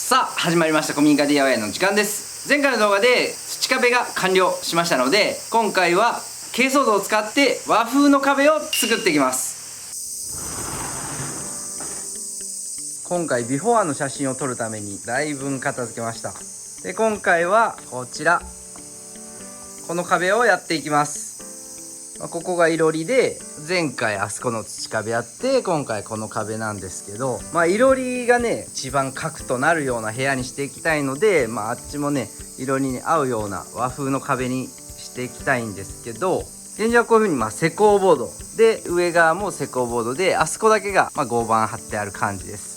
さあ始まりました古民家 DIY の時間です。前回の動画で土壁が完了しましたので、今回は珪藻土を使って和風の壁を作っていきます。今回ビフォーの写真を撮るためにだいぶ片付けました。で今回はこちら、この壁をやっていきます。ここがいろりで、前回あそこの土壁やって、今回この壁なんですけど、いろりがね一番核となるような部屋にしていきたいので、あっちもねいろりに合うような和風の壁にしていきたいんですけど、現状はこういう風に施工ボードで、上側も施工ボードで、あそこだけが合板貼ってある感じです。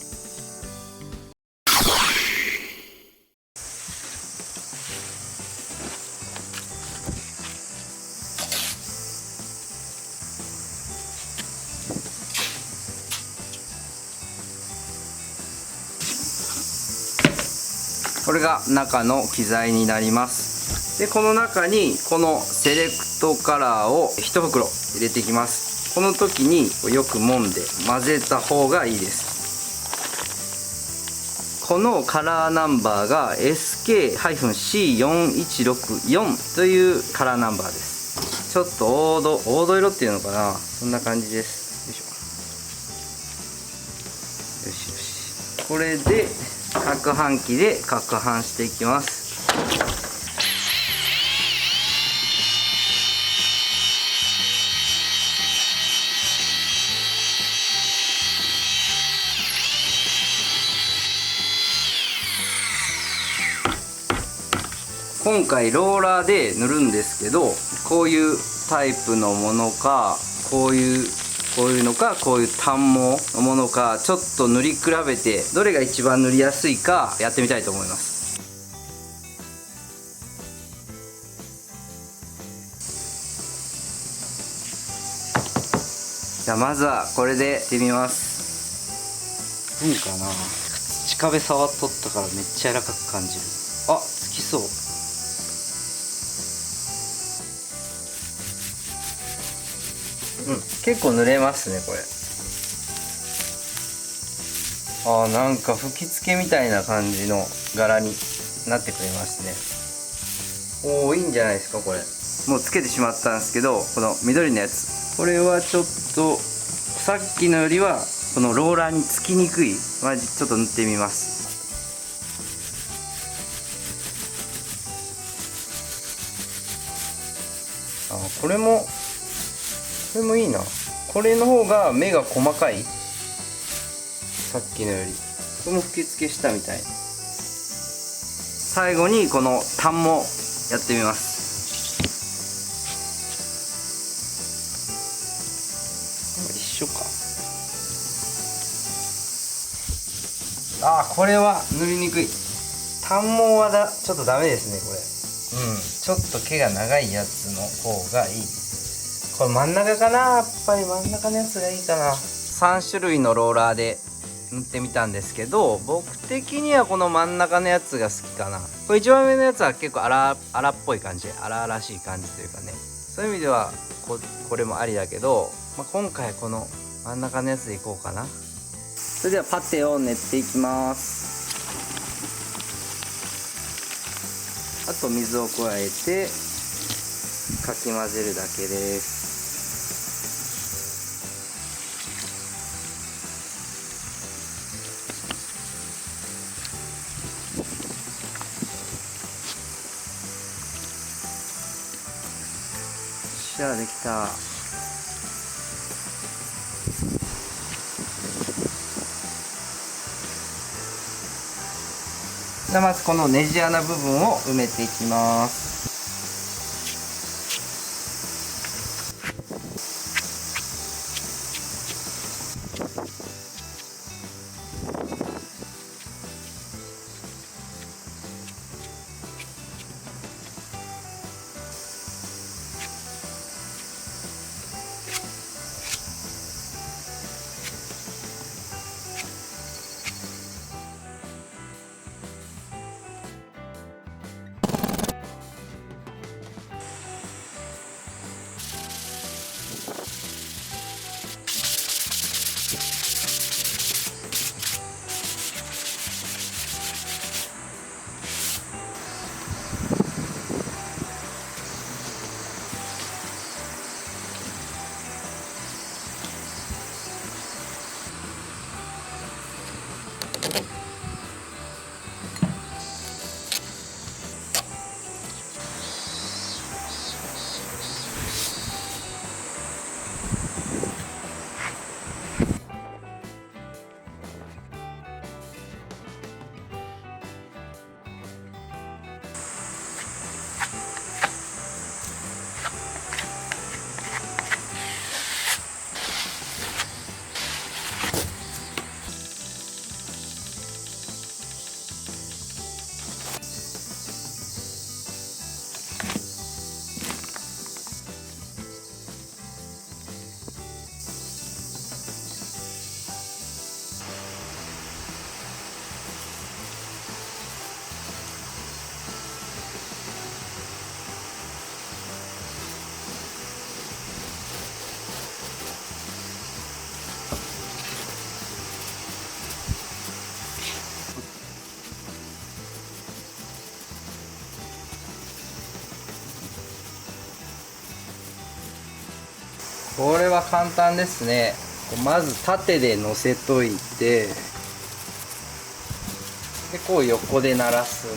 これが中の機材になります。でこの中にこのセレクトカラーを1袋入れていきます。この時によく揉んで混ぜた方がいいです。このカラーナンバーが SK-C4164 というカラーナンバーです。ちょっと黄土色っていうのかな、そんな感じです。よいしょ。よしよし。これで攪拌機で攪拌していきます。今回ローラーで塗るんですけど、こういうタイプのものか、こういうのか、こういう単毛のものか、ちょっと塗り比べてどれが一番塗りやすいかやってみたいと思います。じゃあまずはこれでやってみます。いいかな。土壁触っとったからめっちゃ柔らかく感じる。あ、つきそう。結構濡れますねこれ。なんか吹き付けみたいな感じの柄になってくれますね。いいんじゃないですかこれ。もうつけてしまったんですけど、この緑のやつ、これはちょっとさっきのよりはこのローラーにつきにくい。ちょっと塗ってみます。これもいいな。これの方が目が細かい、さっきのより。これも吹き付けしたみたい。最後にこの単毛やってみます。一緒か。これは塗りにくい。単毛はちょっとダメですねこれ。ちょっと毛が長いやつの方がいい。これ真ん中かな、やっぱり真ん中のやつがいいかな。3種類のローラーで塗ってみたんですけど、僕的にはこの真ん中のやつが好きかな。これ一番上のやつは結構荒っぽい感じ、荒々しい感じというかね、そういう意味ではこれもありだけど、今回この真ん中のやつでいこうかな。それではパテを練っていきます。あと水を加えてかき混ぜるだけです。じゃあできた。じゃあまずこのネジ穴部分を埋めていきます。これは簡単ですね。まず縦で乗せといて、でこう横で鳴らすんだ。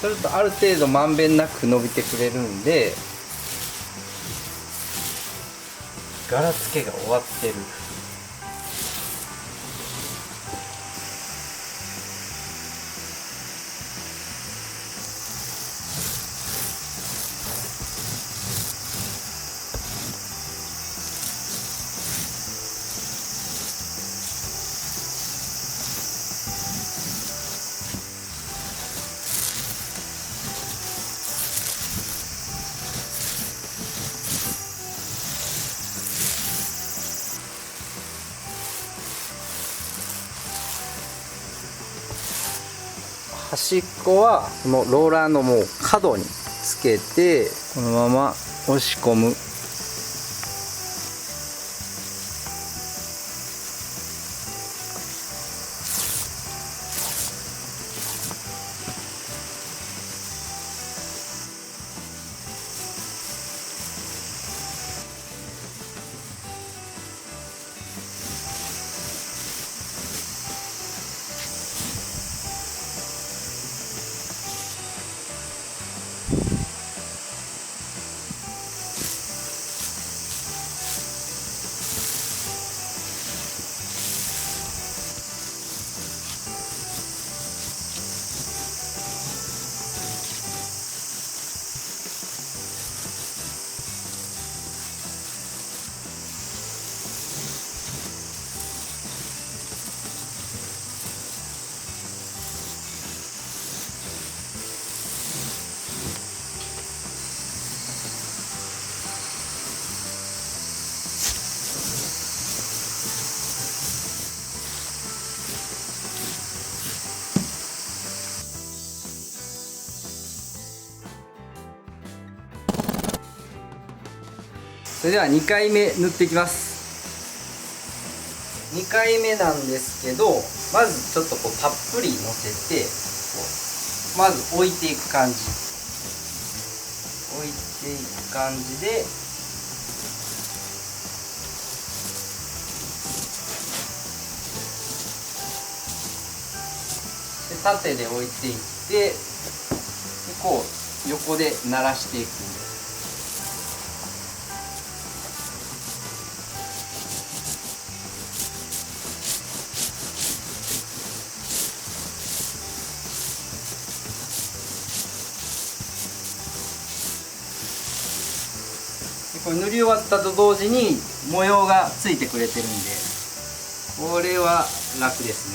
そうするとある程度まんべんなく伸びてくれるんで、柄付けが終わってる。端っこはこのローラーのもう角につけて、このまま押し込む。それでは2回目塗っていきます。2回目なんですけど、まずちょっとこうたっぷりのせて、まず置いていく感じ、置いていく感じで、縦で置いていって、でこう横で鳴らしていく。これ塗り終わったと同時に模様がついてくれてるんで、これは楽です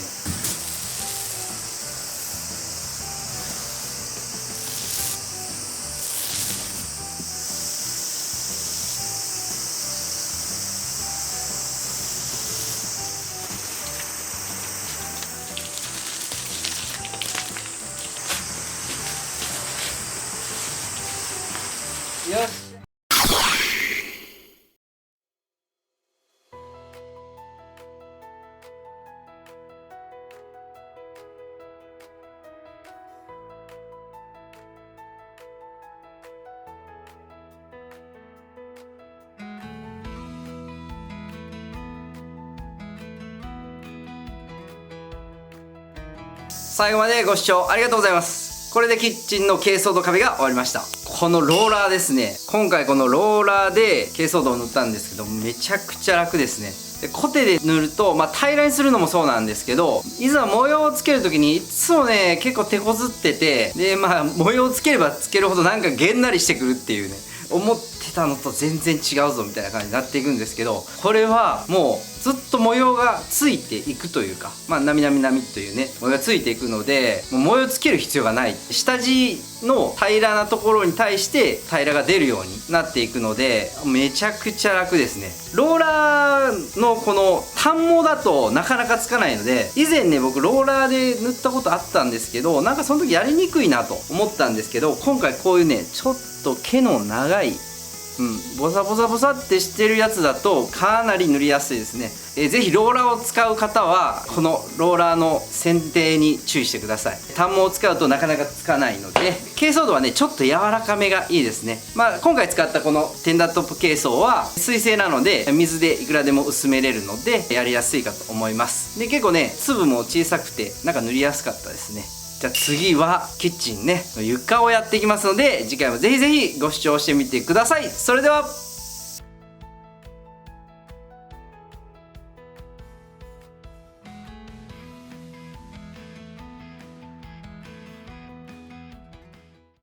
ね。よし。最後までご視聴ありがとうございます。これでキッチンの珪藻土壁が終わりました。このローラーですね。今回このローラーで珪藻土を塗ったんですけど、めちゃくちゃ楽ですね。でコテで塗ると、平らにするのもそうなんですけど、いざ模様をつける時にいつもね結構手こずってて、で模様をつければつけるほどなんかげんなりしてくるっていうね、思ってたのと全然違うぞみたいな感じになっていくんですけど、これはもうずっと模様がついていくというか、なみなみなみというね模様がついていくので、もう模様つける必要がない。下地の平らなところに対して平らが出るようになっていくので、めちゃくちゃ楽ですね。ローラーのこの単毛だとなかなかつかないので、以前ね僕ローラーで塗ったことあったんですけど、なんかその時やりにくいなと思ったんですけど、今回こういうねちょっと毛の長いボサボサボサってしてるやつだとかなり塗りやすいですね。ぜひローラーを使う方はこのローラーの選定に注意してください。単毛を使うとなかなかつかないので、珪藻土はねちょっと柔らかめがいいですね。今回使ったこのテンダートップ珪藻は水性なので水でいくらでも薄めれるのでやりやすいかと思います。で結構ね粒も小さくてなんか塗りやすかったですね。じゃあ次はキッチンね床をやっていきますので、次回もぜひぜひご視聴してみてください。それでは。